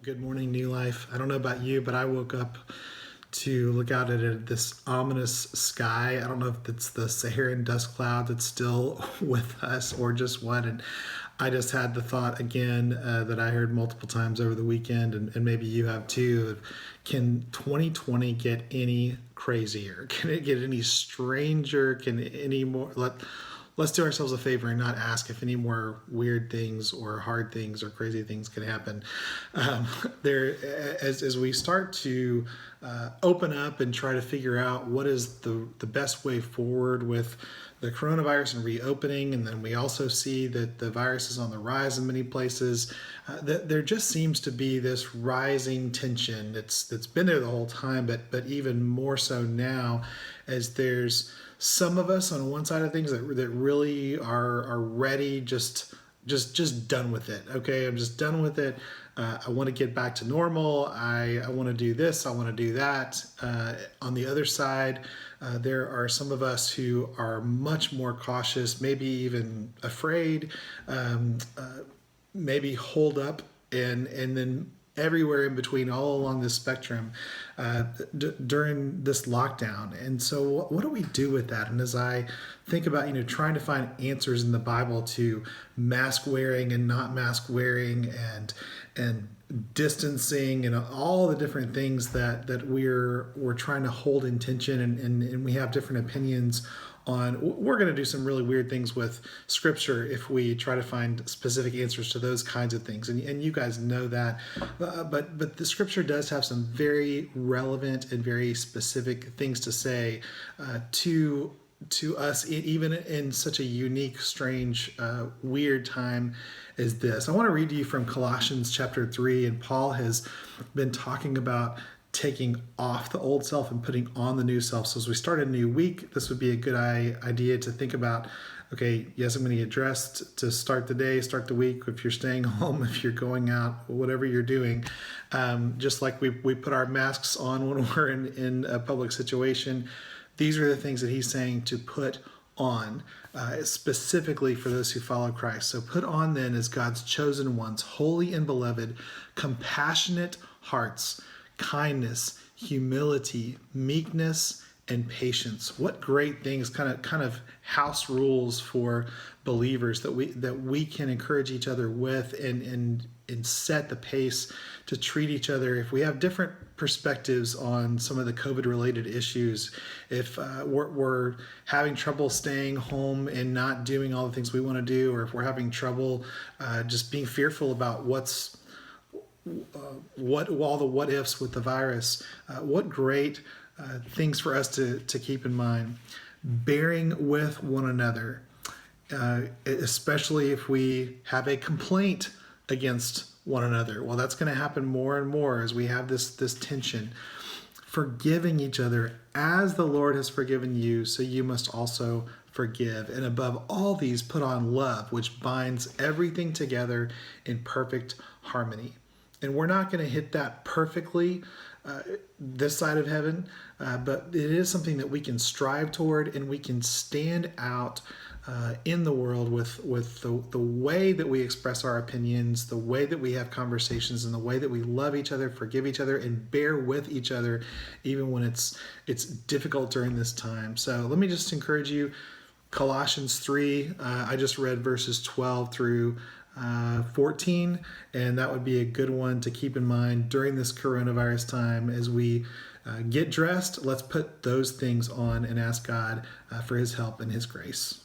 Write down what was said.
Good morning, New Life. I don't know about you, but I woke up to look out at this ominous sky. I don't know if it's the Saharan dust cloud that's still with us or just what. And I just had the thought again that I heard multiple times over the weekend, and maybe you have too. Can 2020 get any crazier? Can it get any stranger? Can any more? Let's do ourselves a favor and not ask if any more weird things or hard things or crazy things can happen. There, as we start to open up and try to figure out what is the best way forward with the coronavirus and reopening, and then we also see that the virus is on the rise in many places. There just seems to be this rising tension that's been there the whole time, but even more so now, as there's some of us on one side of things that really are ready, just done with it. Okay, I'm just done with it. I want to get back to normal. I want to do this. I want to do that. On the other side, there are some of us who are much more cautious, maybe even afraid, maybe hold up, and then everywhere in between, all along this spectrum during this lockdown. And so what do we do with that? And as I think about, trying to find answers in the Bible to mask wearing and not mask wearing, and distancing, and all the different things that we're trying to hold in tension, and we have different opinions on. We're going to do some really weird things with scripture if we try to find specific answers to those kinds of things, and you guys know that, but the scripture does have some very relevant and very specific things to say to us, even in such a unique, strange, weird time as this. I want to read to you from Colossians chapter 3, and Paul has been talking about taking off the old self and putting on the new self. So as we start a new week, this would be a good idea to think about, okay, yes, I'm going to get dressed to start the day, start the week. If you're staying home, if you're going out, whatever you're doing, just like we put our masks on when we're in a public situation, these are the things that he's saying to put on, specifically for those who follow Christ. So put on then as God's chosen ones, holy and beloved, compassionate hearts, kindness, humility, meekness, and patience. What great things, kind of house rules for believers that we can encourage each other with, and set the pace to treat each other. If we have different perspectives on some of the COVID related issues, if we're having trouble staying home and not doing all the things we want to do, or if we're having trouble just being fearful about what all the what ifs with the virus, what great things for us to keep in mind. Bearing with one another, especially if we have a complaint against one another. Well, that's going to happen more and more as we have this tension. Forgiving each other as the Lord has forgiven you, so you must also forgive. And above all these, put on love, which binds everything together in perfect harmony. And we're not going to hit that perfectly this side of heaven, but it is something that we can strive toward, and we can stand out in the world with the way that we express our opinions, the way that we have conversations, and the way that we love each other, forgive each other, and bear with each other, even when it's difficult during this time. So let me just encourage you. Colossians 3, I just read verses 12 through 14, and that would be a good one to keep in mind during this coronavirus time. As we get dressed, let's put those things on and ask God for his help and his grace.